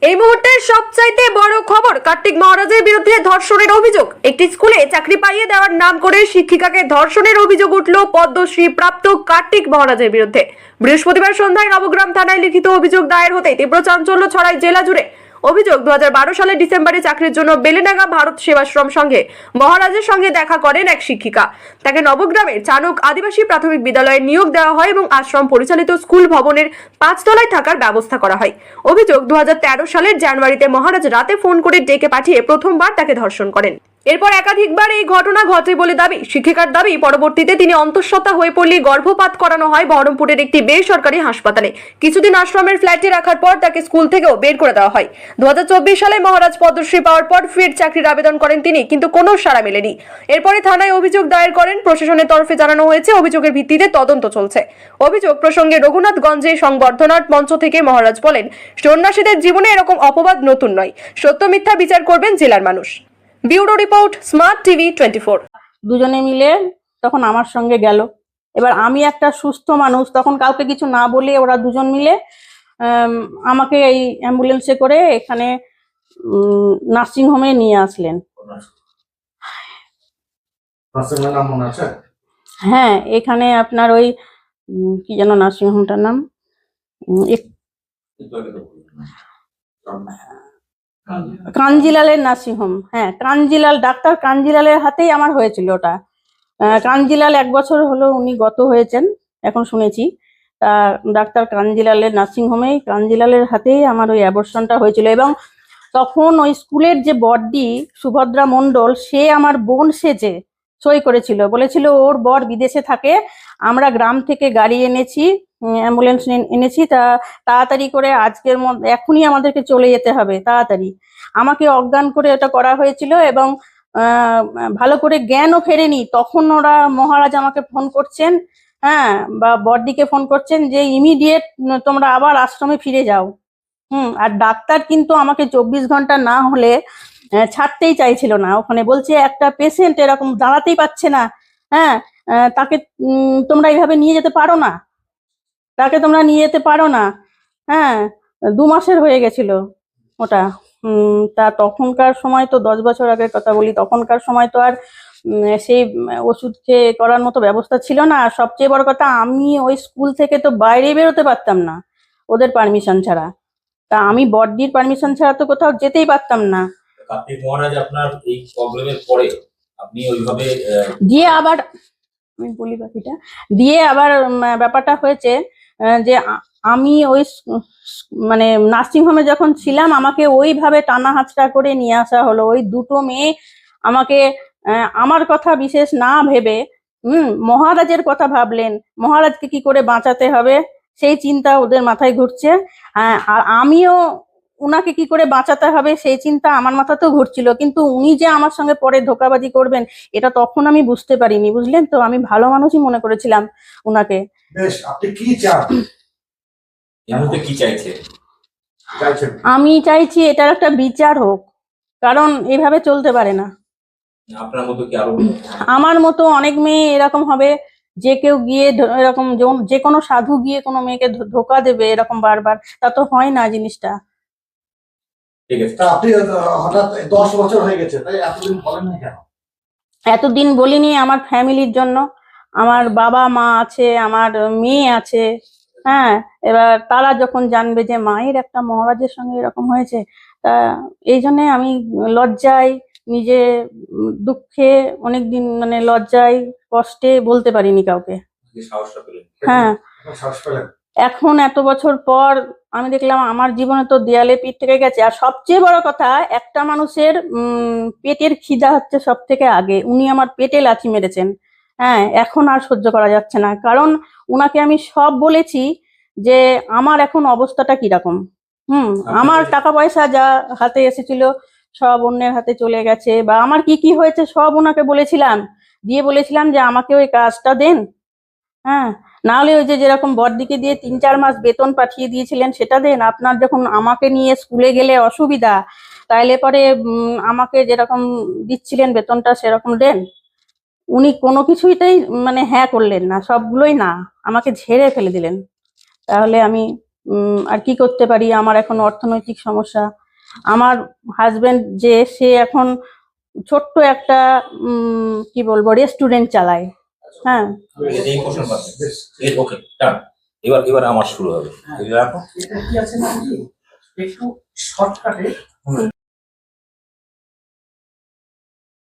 এই মুহূর্তের সবচাইতে বড় খবর, কার্তিক মহারাজের বিরুদ্ধে ধর্ষণের অভিযোগ। একটি স্কুলে চাকরি পাইয়ে দেওয়ার নাম করে শিক্ষিকাকে ধর্ষণের অভিযোগ উঠল পদ্মশ্রী প্রাপ্ত কার্তিক মহারাজের বিরুদ্ধে। বৃহস্পতিবার সন্ধ্যায় নবগ্রাম থানায় লিখিত অভিযোগ দায়ের হতে তীব্র চাঞ্চল্য ছড়ায় জেলা জুড়ে। অভিযোগ, 2012 সালের ডিসেম্বরে চাকরির জন্য বেলেডাঙ্গা ভারত সেবাশ্রম সংঘে মহারাজের সঙ্গে দেখা করেন এক শিক্ষিকা। তাকে নবগ্রামের চানক আদিবাসী প্রাথমিক বিদ্যালয়ে নিয়োগ দেওয়া হয় এবং আশ্রম পরিচালিত স্কুল ভবনের 5 তলায় থাকার ব্যবস্থা করা হয়। অভিযোগ, 2013 সালের জানুয়ারিতে মহারাজ রাতে ফোন করে ডেকে পাঠিয়ে প্রথমবার তাকে ধর্ষণ করেন। এরপর একাধিকবার এই ঘটনা ঘটে বলে দাবি শিক্ষিকার দাবি। পরবর্তীতে তিনি অন্তঃসত্ত্বা হয়ে পড়লে গর্ভপাত করানো হয় বহরমপুরের একটি বেসরকারি হাসপাতালে। কিছুদিন আশ্রমের ফ্ল্যাটে রাখার পর তাকে স্কুল থেকেও বের করে দেওয়া হয়। 2024 সালে মহারাজ পদ্মশ্রী পাওয়ার পর ফের চাকরির আবেদন করেন তিনি, কিন্তু কোনো সাড়া মেলেনি। এরপরে থানায় অভিযোগ দায়ের করেন। প্রশাসনের তরফে জানানো হয়েছে অভিযোগের ভিত্তিতে তদন্ত চলছে। অভিযোগ প্রসঙ্গে রঘুনাথগঞ্জে সংবর্ধনার মঞ্চ থেকে মহারাজ বলেন, সন্ন্যাসীদের জীবনে এরকম অপবাদ নতুন নয়, সত্য মিথ্যা বিচার করবেন জেলার মানুষ। Bureau report, smart TV 24। দুজনে মিলে তখন আমার সঙ্গে গেল। এবার আমি একটা সুস্থ মানুষ, তখন কাউকে কিছু না বলে ওরা দুজন মিলে আমাকে এই অ্যাম্বুলেন্সে করে এখানে নার্সিং হোমে নিয়ে আসলেন। হ্যাঁ, এখানে আপনার ওই কি যেন নার্সিং হোমটার নাম, কাঞ্জিলালের নার্সিং হোম। হ্যাঁ, কাঞ্জিলাল, ডাক্তার কাঞ্জিলালের হাতেই আমার হয়েছিল ওটা। কাঞ্জিলাল 1 বছর হলো উনি গত হয়েছেন এখন শুনেছি। তা ডাক্তার কাঞ্জিলালের নার্সিং হোমেই কাঞ্জিলালের হাতেই আমার ওই অ্যাবর্শনটা হয়েছিল। এবং তখন ওই স্কুলের যে বড়দি সুভদ্রা মণ্ডল, সে আমার বোন সেজে সই করেছিল, বলেছিল ওর বর বিদেশে থাকে, আমরা গ্রাম থেকে গাড়ি এনেছি, অ্যাম্বুলেন্স এনেছি, তা তাড়াতাড়ি করে আজকের মধ্যে এখনই আমাদেরকে চলে যেতে হবে তাড়াতাড়ি। আমাকে অজ্ঞান করে ওটা করা হয়েছিল এবং ভালো করে জ্ঞানও ফেরেনি। তখন ওরা মহারাজ আমাকে ফোন করছেন, হ্যাঁ, বা বড়দিকে ফোন করছেন যে ইমিডিয়েট তোমরা আবার আশ্রমে ফিরে যাও। আর ডাক্তার কিন্তু আমাকে 24 ঘন্টা না হলে ছাড়তেই চাইছিল না। ওখানে বলছে একটা পেশেন্ট এরকম দাঁড়াতেই পাচ্ছে না, হ্যাঁ, তাকে তোমরা এইভাবে নিয়ে যেতে পারো না, তাকে তোমরা নিয়ে যেতে পারো না। হ্যাঁ, 2 মাসের হয়ে গেছিল ওটা। তা তখনকার সময় তো 10 বছর আগের কথা বলি, তখনকার সময় তো আর সেই ওষুধ খেয়ে করার মতো ব্যবস্থা ছিল না। আর সবচেয়ে বড় কথা, আমি ওই স্কুল থেকে তো বাইরে বেরোতে পারতাম না ওদের পারমিশন ছাড়া। তা আমি বড়দির পারমিশন ছাড়া তো কোথাও যেতেই পারতাম না। কার্তিক মহারাজ আপনার এই প্রবলেমের পরে আপনি ওইভাবে দিয়ে আবার আমি বলি বাকিটা, দিয়ে আবার ব্যাপারটা হয়েছে যে আমি ওই মানে নার্সিং হোমে যখন ছিলাম আমাকে ওইভাবে টানা হাঁচড়া করে নিয়ে আসা হলো। ওই দুটো মেয়ে আমাকে আমার কথা বিশেষ না ভেবে মহারাজের কথা ভাবলেন, মহারাজকে কি করে বাঁচাতে হবে সেই চিন্তা ওদের মাথায় ঘুরছে। আর আমিও উনাকে কি করে বাঁচাতে হবে সেই চিন্তা আমার মাথাতেও ঘুরছিল। কিন্তু উনি যে আমার সঙ্গে পরে ধোঁকাবাজি করবেন এটা তখন আমি বুঝতে পারিনি, বুঝলেন তো। আমি ভালো মানুষই মনে করেছিলাম উনাকে। বেশ, আপনি কি চান? কি চাইছে? আমি চাইছি এটার একটা বিচার হোক, কারণ এভাবে চলতে পারে না। আপনার মতো কি আরো? আমার মতো অনেক মেয়ে এরকম হবে, যে কেউ গিয়ে এরকম যে কোনো সাধু গিয়ে কোনো মেয়েকে ধোঁকা দেবে এরকম বারবার, তা তো হয় না জিনিসটা। ঠিক আছে, আপনি হঠাৎ 10 বছর হয়ে গেছে, তাই এতদিন বলেননি কেন? এতদিন বলিনি আমার ফ্যামিলির জন্য। আমার বাবা মা আছে, আমার মেয়ে আছে, হ্যাঁ। এবার তারা যখন জানবে যে মায়ের একটা মহারাজের সঙ্গে এরকম হয়েছে, তা এই জন্যে আমি লজ্জায়, নিজে দুঃখে অনেকদিন মানে লজ্জায় কষ্টে বলতে পারিনি কাউকে। সাহসটা পেলেন? হ্যাঁ, সাহস পেলেন? এখন এত বছর পর আমি দেখলাম আমার জীবনে তো দেয়ালে পিঠ থেকে গেছে। আর সবচেয়ে বড় কথা, একটা মানুষের পেটের খিদা হচ্ছে সব থেকে আগে। উনি আমার পেটে লাথি মেরেছেন। হ্যাঁ, এখন আর সহ্য করা যাচ্ছে না, কারণ উনাকে আমি সব বলেছি যে আমার এখন অবস্থাটা কিরকম। আমার টাকা পয়সা যা হাতে এসেছিল সব অন্যের হাতে চলে গেছে, বা আমার কি কি হয়েছে সব ওনাকে বলেছিলাম, দিয়ে বলেছিলাম যে আমাকে ওই কাজটা দেন। হ্যাঁ, না হলে ওই যে যেরকম বড়দিকে দিয়ে 3-4 মাস বেতন পাঠিয়ে দিয়েছিলেন সেটা দেন। আপনার যখন আমাকে নিয়ে স্কুলে গেলে অসুবিধা, তাইলে পরে আমাকে যেরকম দিচ্ছিলেন বেতনটা সেরকম দেন। উনি কোনো কিছুইতেই মানে হ্যাঁ করলেন না, সবগুলোই না, আমাকে ঝেড়ে ফেলে দিলেন। তাহলে আমি আর কি করতে পারি, আমার এখন অর্থনৈতিক সমস্যা। আমার হাজবেন্ড যে সে এখন ছোট্ট একটা কি বলবো রেস্টুরেন্ট চালায়। হ্যাঁ, এই কোশ্চেন বাদ ওকে ডান। এবার আমার শুরু হবে। এটা কি আছে না একটু শর্টকাটে